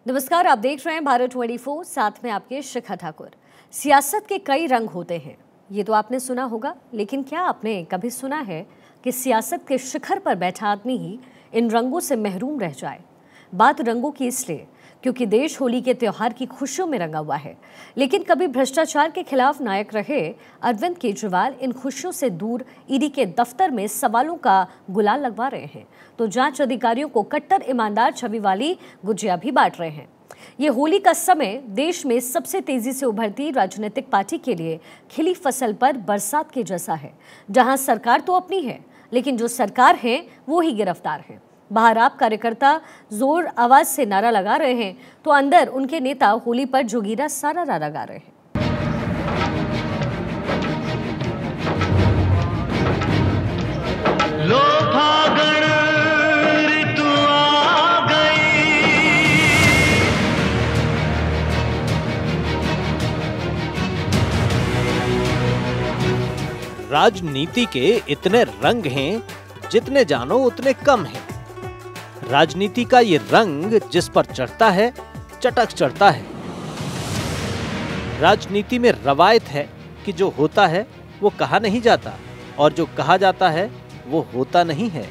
नमस्कार, आप देख रहे हैं भारत 24, साथ में आपके शिखा ठाकुर। सियासत के कई रंग होते हैं, ये तो आपने सुना होगा, लेकिन क्या आपने कभी सुना है कि सियासत के शिखर पर बैठा आदमी ही इन रंगों से महरूम रह जाए? बात रंगों की इसलिए क्योंकि देश होली के त्योहार की खुशियों में रंगा हुआ है, लेकिन कभी भ्रष्टाचार के खिलाफ नायक रहे अरविंद केजरीवाल इन खुशियों से दूर ईडी के दफ्तर में सवालों का गुलाल लगवा रहे हैं, तो जांच अधिकारियों को कट्टर ईमानदार छवि वाली गुजिया भी बांट रहे हैं। ये होली का समय देश में सबसे तेजी से उभरती राजनीतिक पार्टी के लिए खिली फसल पर बरसात के जैसा है, जहां सरकार तो अपनी है, लेकिन जो सरकार है वो ही गिरफ्तार है। बाहर आप कार्यकर्ता जोर आवाज से नारा लगा रहे हैं, तो अंदर उनके नेता होली पर जोगीरा सारा नारा गा रहे हैं। लो फागण ऋतु आ गई, राजनीति के इतने रंग हैं, जितने जानो उतने कम हैं। राजनीति का ये रंग जिस पर चढ़ता है, चटक चढ़ता है। राजनीति में रवायत है कि जो होता है वो कहा नहीं जाता, और जो कहा जाता है वो होता नहीं है।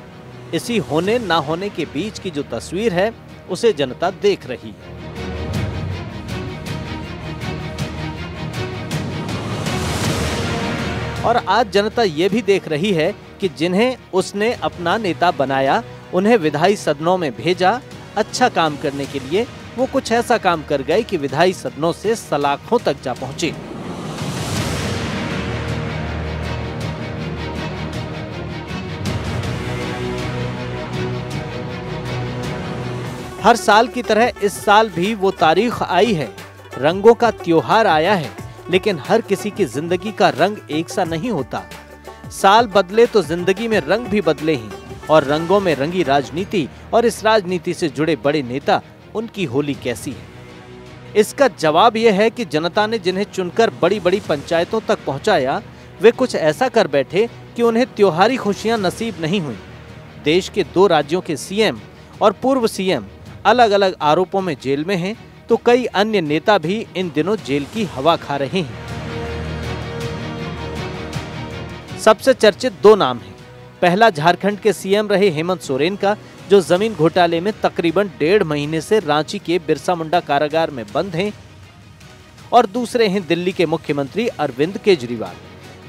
इसी होने ना होने के बीच की जो तस्वीर है, उसे जनता देख रही है। और आज जनता ये भी देख रही है कि जिन्हें उसने अपना नेता बनाया, उन्हें विधायी सदनों में भेजा अच्छा काम करने के लिए, वो कुछ ऐसा काम कर गए कि विधायी सदनों से सलाखों तक जा पहुंचे। हर साल की तरह इस साल भी वो तारीख आई है, रंगों का त्योहार आया है, लेकिन हर किसी की जिंदगी का रंग एक सा नहीं होता। साल बदले तो जिंदगी में रंग भी बदले ही, और रंगों में रंगी राजनीति और इस राजनीति से जुड़े बड़े नेता, उनकी होली कैसी है? इसका जवाब यह है कि जनता ने जिन्हें चुनकर बड़ी बड़ी पंचायतों तक पहुंचाया, वे कुछ ऐसा कर बैठे कि उन्हें त्योहारी खुशियां नसीब नहीं हुई। देश के 2 राज्यों के सीएम और पूर्व सीएम अलग अलग आरोपों में जेल में हैं, तो कई अन्य नेता भी इन दिनों जेल की हवा खा रहे हैं। सबसे चर्चित 2 नाम हैं। पहला झारखंड के सीएम रहे हेमंत सोरेन का, जो जमीन घोटाले में तकरीबन 1.5 महीने से रांची के बिरसा मुंडा कारागार में बंद हैं। और दूसरे हैं दिल्ली के मुख्यमंत्री अरविंद केजरीवाल,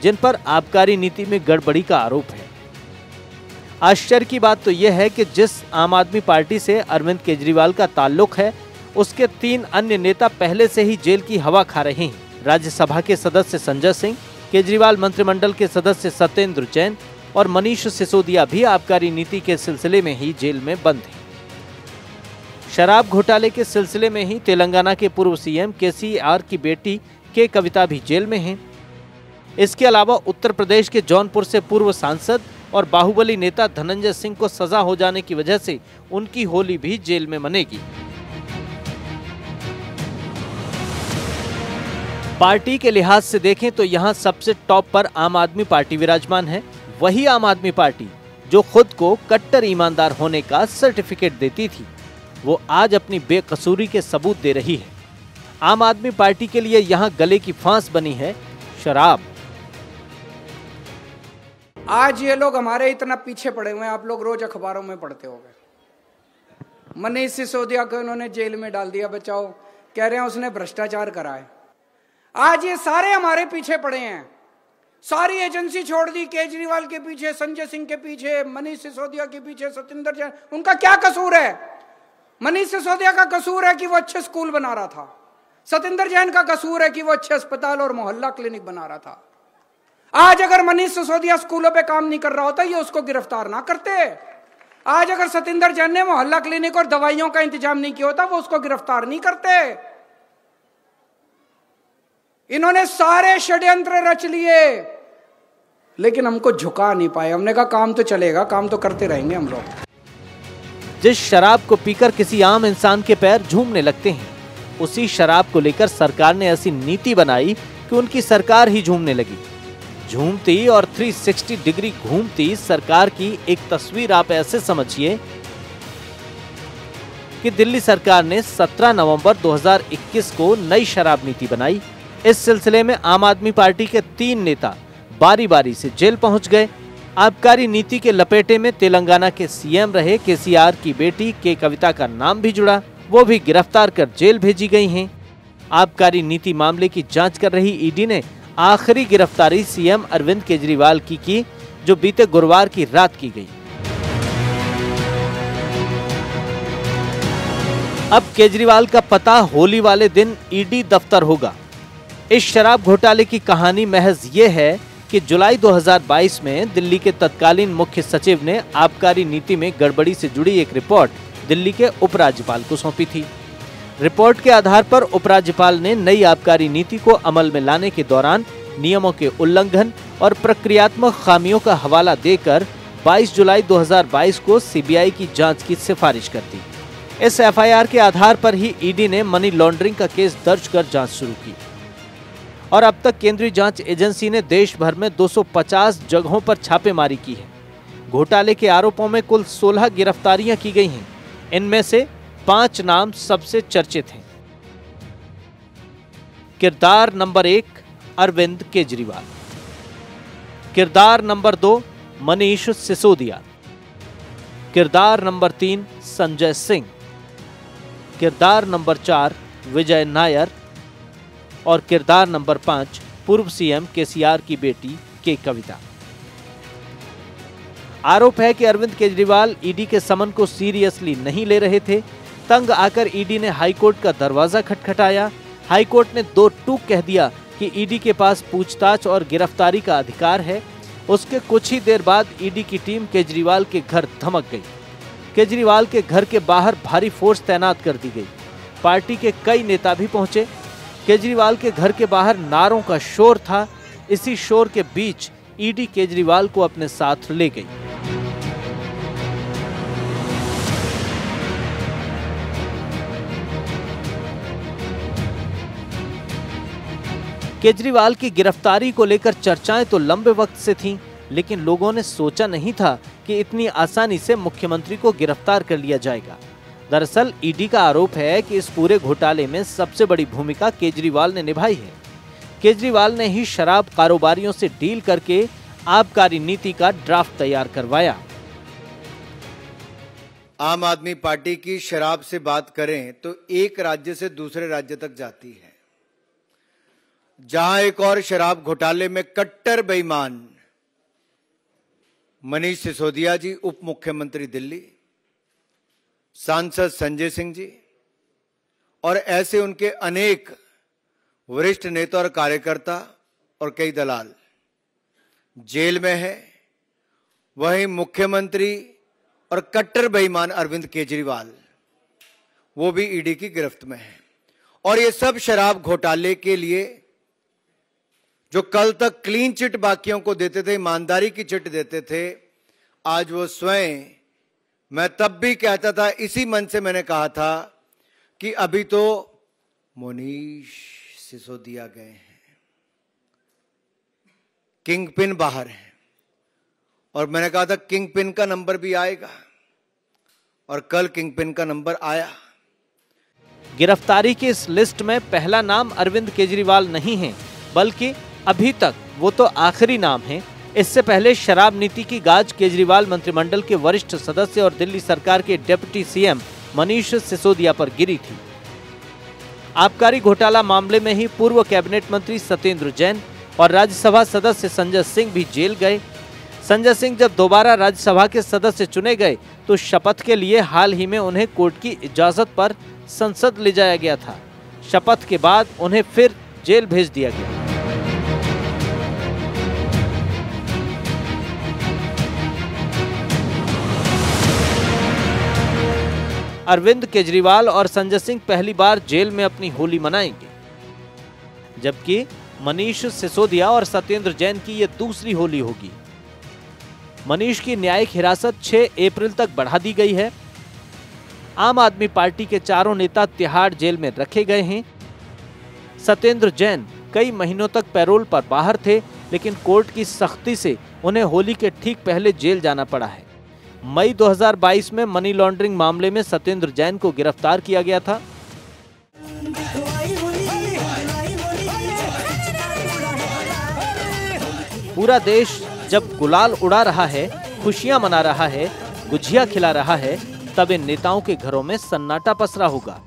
जिन पर आबकारी नीति में गड़बड़ी का आरोप है। आश्चर्य की बात तो यह है कि जिस आम आदमी पार्टी से अरविंद केजरीवाल का ताल्लुक है, उसके 3 अन्य नेता पहले से ही जेल की हवा खा रहे हैं। राज्यसभा के सदस्य संजय सिंह, केजरीवाल मंत्रिमंडल के सदस्य सत्येंद्र जैन और मनीष सिसोदिया भी आबकारी नीति के सिलसिले में ही जेल में बंद हैं। शराब घोटाले के सिलसिले में ही तेलंगाना के पूर्व सीएम केसीआर की बेटी के कविता भी जेल में हैं। इसके अलावा उत्तर प्रदेश के जौनपुर से पूर्व सांसद और बाहुबली नेता धनंजय सिंह को सजा हो जाने की वजह से उनकी होली भी जेल में मनेगी। पार्टी के लिहाज से देखें तो यहाँ सबसे टॉप पर आम आदमी पार्टी विराजमान है। वही आम आदमी पार्टी जो खुद को कट्टर ईमानदार होने का सर्टिफिकेट देती थी, वो आज अपनी बेकसूरी के सबूत दे रही है। आम आदमी पार्टी के लिए यहाँ गले की फांस बनी है शराब। आज ये लोग हमारे इतना पीछे पड़े हुए हैं, आप लोग रोज अखबारों में पढ़ते होंगे। मनीष सिसोदिया को इन्होंने जेल में डाल दिया, बचाओ, कह रहे हैं उसने भ्रष्टाचार करा है। आज ये सारे हमारे पीछे पड़े हैं, सारी एजेंसी छोड़ दी, केजरीवाल के पीछे, संजय सिंह के पीछे, मनीष सिसोदिया के पीछे, सत्येंद्र जैन। उनका क्या कसूर है? मनीष सिसोदिया का कसूर है कि वो अच्छे स्कूल बना रहा था। सत्येंद्र जैन का कसूर है कि वो अच्छे अस्पताल और मोहल्ला क्लिनिक बना रहा था। आज अगर मनीष सिसोदिया स्कूलों पे काम नहीं कर रहा होता, ये उसको गिरफ्तार ना करते। आज अगर सत्येंद्र जैन ने मोहल्ला क्लिनिक और दवाइयों का इंतजाम नहीं किया होता, वो उसको गिरफ्तार नहीं करते। इन्होंने सारे षड्यंत्र रच लिए, लेकिन हमको झुका नहीं पाए। हमने कहा काम तो चलेगा, काम तो करते रहेंगे हम लोग। जिस शराब को पीकर किसी आम इंसान के पैर झूमने लगते हैं, उसी शराब को लेकर सरकार ने ऐसी नीति बनाई कि उनकी सरकार ही झूमने लगी। झूमती और 360 डिग्री घूमती सरकार की एक तस्वीर आप ऐसे समझिए कि दिल्ली सरकार ने 17 नवंबर 2021 को नई शराब नीति बनाई। इस सिलसिले में आम आदमी पार्टी के 3 नेता बारी बारी से जेल पहुंच गए। आबकारी नीति के लपेटे में तेलंगाना के सीएम रहे केसीआर की बेटी के कविता का नाम भी जुड़ा, वो भी गिरफ्तार कर जेल भेजी गई हैं। आबकारी नीति मामले की जांच कर रही ईडी ने आखिरी गिरफ्तारी सीएम अरविंद केजरीवाल की जो बीते गुरुवार की रात की गई। अब केजरीवाल का पता होली वाले दिन ईडी दफ्तर होगा। इस शराब घोटाले की कहानी महज ये है कि जुलाई 2022 में दिल्ली के तत्कालीन मुख्य सचिव ने आबकारी नीति में गड़बड़ी से जुड़ी एक रिपोर्ट दिल्ली के उपराज्यपाल को सौंपी थी। रिपोर्ट के आधार पर उपराज्यपाल ने नई आबकारी नीति को अमल में लाने के दौरान नियमों के उल्लंघन और प्रक्रियात्मक खामियों का हवाला देकर 22 जुलाई 2022 को सीबीआई की जांच की सिफारिश कर दी। इस एफआईआर के आधार पर ही ईडी ने मनी लॉन्ड्रिंग का केस दर्ज कर जांच शुरू की और अब तक केंद्रीय जांच एजेंसी ने देश भर में 250 जगहों पर छापेमारी की है। घोटाले के आरोपों में कुल 16 गिरफ्तारियां की गई हैं। इनमें से 5 नाम सबसे चर्चित हैं। किरदार नंबर 1 अरविंद केजरीवाल, किरदार नंबर 2 मनीष सिसोदिया, किरदार नंबर 3 संजय सिंह, किरदार नंबर 4 विजय नायर और किरदार नंबर 5 पूर्व सीएम केसीआर की बेटी के कविता। आरोप है कि अरविंद केजरीवाल ईडी के समन को सीरियसली नहीं ले रहे थे। तंग आकर ईडी ने हाईकोर्ट का दरवाजा खटखटाया। हाईकोर्ट ने 2 टूक कह दिया कि ईडी के पास पूछताछ और गिरफ्तारी का अधिकार है। उसके कुछ ही देर बाद ईडी की टीम केजरीवाल के घर धमक गई। केजरीवाल के घर के बाहर भारी फोर्स तैनात कर दी गई। पार्टी के कई नेता भी पहुंचे। केजरीवाल के घर के बाहर नारों का शोर था। इसी शोर के बीच ईडी केजरीवाल को अपने साथ ले गई। केजरीवाल की गिरफ्तारी को लेकर चर्चाएं तो लंबे वक्त से थीं, लेकिन लोगों ने सोचा नहीं था कि इतनी आसानी से मुख्यमंत्री को गिरफ्तार कर लिया जाएगा। दरअसल ईडी का आरोप है कि इस पूरे घोटाले में सबसे बड़ी भूमिका केजरीवाल ने निभाई है। केजरीवाल ने ही शराब कारोबारियों से डील करके आबकारी नीति का ड्राफ्ट तैयार करवाया। आम आदमी पार्टी की शराब से बात करें तो एक राज्य से दूसरे राज्य तक जाती है। जहां एक और शराब घोटाले में कट्टर बेईमान मनीष सिसोदिया जी, उप मुख्यमंत्री दिल्ली, सांसद संजय सिंह जी और ऐसे उनके अनेक वरिष्ठ नेता और कार्यकर्ता और कई दलाल जेल में है, वहीं मुख्यमंत्री और कट्टर बेईमान अरविंद केजरीवाल वो भी ईडी की गिरफ्त में है। और ये सब शराब घोटाले के लिए जो कल तक क्लीन चिट बाकियों को देते थे, ईमानदारी की चिट देते थे, आज वो स्वयं, मैं तब भी कहता था, इसी मन से मैंने कहा था कि अभी तो मनीष सिसोदिया गए हैं, किंग पिन बाहर है, और मैंने कहा था किंग पिन का नंबर भी आएगा, और कल किंग पिन का नंबर आया। गिरफ्तारी की इस लिस्ट में पहला नाम अरविंद केजरीवाल नहीं है, बल्कि अभी तक वो तो आखिरी नाम है। इससे पहले शराब नीति की गाज केजरीवाल मंत्रिमंडल के वरिष्ठ सदस्य और दिल्ली सरकार के डिप्टी सीएम मनीष सिसोदिया पर गिरी थी। आबकारी घोटाला मामले में ही पूर्व कैबिनेट मंत्री सत्येंद्र जैन और राज्यसभा सदस्य संजय सिंह भी जेल गए। संजय सिंह जब दोबारा राज्यसभा के सदस्य चुने गए तो शपथ के लिए हाल ही में उन्हें कोर्ट की इजाजत पर संसद ले जाया गया था। शपथ के बाद उन्हें फिर जेल भेज दिया गया। अरविंद केजरीवाल और संजय सिंह पहली बार जेल में अपनी होली मनाएंगे, जबकि मनीष सिसोदिया और सत्येंद्र जैन की ये दूसरी होली होगी। मनीष की न्यायिक हिरासत 6 अप्रैल तक बढ़ा दी गई है। आम आदमी पार्टी के चारों नेता तिहाड़ जेल में रखे गए हैं। सत्येंद्र जैन कई महीनों तक पैरोल पर बाहर थे, लेकिन कोर्ट की सख्ती से उन्हें होली के ठीक पहले जेल जाना पड़ा है। मई 2022 में मनी लॉन्ड्रिंग मामले में सत्येंद्र जैन को गिरफ्तार किया गया था। पूरा देश जब गुलाल उड़ा रहा है, खुशियां मना रहा है, गुझिया खिला रहा है, तब इन नेताओं के घरों में सन्नाटा पसरा होगा।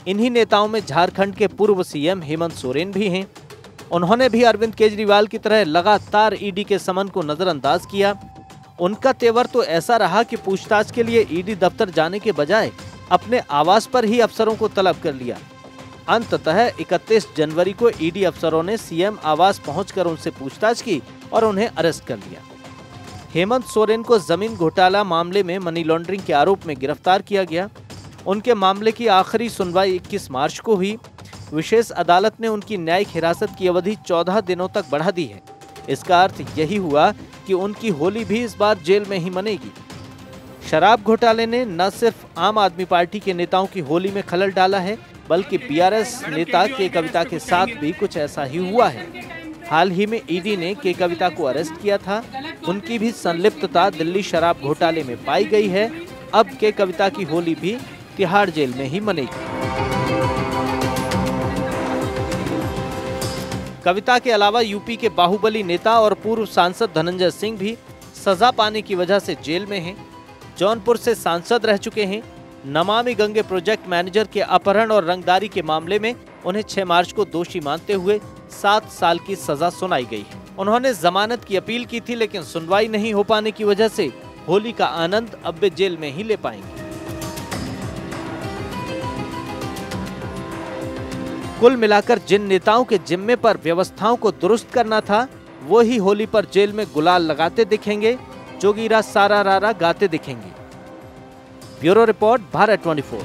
इन्हीं नेताओं में झारखंड के पूर्व सीएम हेमंत सोरेन भी हैं। उन्होंने भी अरविंद केजरीवाल की तरह लगातार ईडी के समन को नजरअंदाज किया। उनका तेवर तो ऐसा रहा कि पूछताछ के लिए ईडी दफ्तर जाने के बजाय अपने आवास पर ही अफसरों को तलब कर लिया। अंततः 31 जनवरी को ईडी अफसरों ने सीएम आवास पहुंचकर उनसे पूछताछ की और उन्हें अरेस्ट कर लिया। हेमंत सोरेन को जमीन घोटाला मामले में मनी लॉन्ड्रिंग के आरोप में गिरफ्तार किया गया। उनके मामले की आखिरी सुनवाई 21 मार्च को हुई। विशेष अदालत ने उनकी न्यायिक हिरासत की अवधि 14 दिनों तक बढ़ा दी है। इसका अर्थ यही हुआ कि उनकी होली भी इस बार जेल में ही मनेगी। शराब घोटाले ने न सिर्फ आम आदमी पार्टी के नेताओं की होली में खलल डाला है, बल्कि बीआरएस नेता के कविता के साथ भी कुछ ऐसा ही हुआ है। हाल ही में ईडी ने के कविता को अरेस्ट किया था। उनकी भी संलिप्तता दिल्ली शराब घोटाले में पाई गई है। अब के कविता की होली भी तिहाड़ जेल में ही मनेगी। कविता के अलावा यूपी के बाहुबली नेता और पूर्व सांसद धनंजय सिंह भी सजा पाने की वजह से जेल में हैं। जौनपुर से सांसद रह चुके हैं। नमामि गंगे प्रोजेक्ट मैनेजर के अपहरण और रंगदारी के मामले में उन्हें 6 मार्च को दोषी मानते हुए 7 साल की सजा सुनाई गई है। उन्होंने जमानत की अपील की थी, लेकिन सुनवाई नहीं हो पाने की वजह से होली का आनंद अब वे जेल में ही ले पाएंगे। कुल मिलाकर जिन नेताओं के जिम्मे पर व्यवस्थाओं को दुरुस्त करना था, वो ही होली पर जेल में गुलाल लगाते दिखेंगे, जोगीरा सारा रारा गाते दिखेंगे। Bureau report, Bharat 24।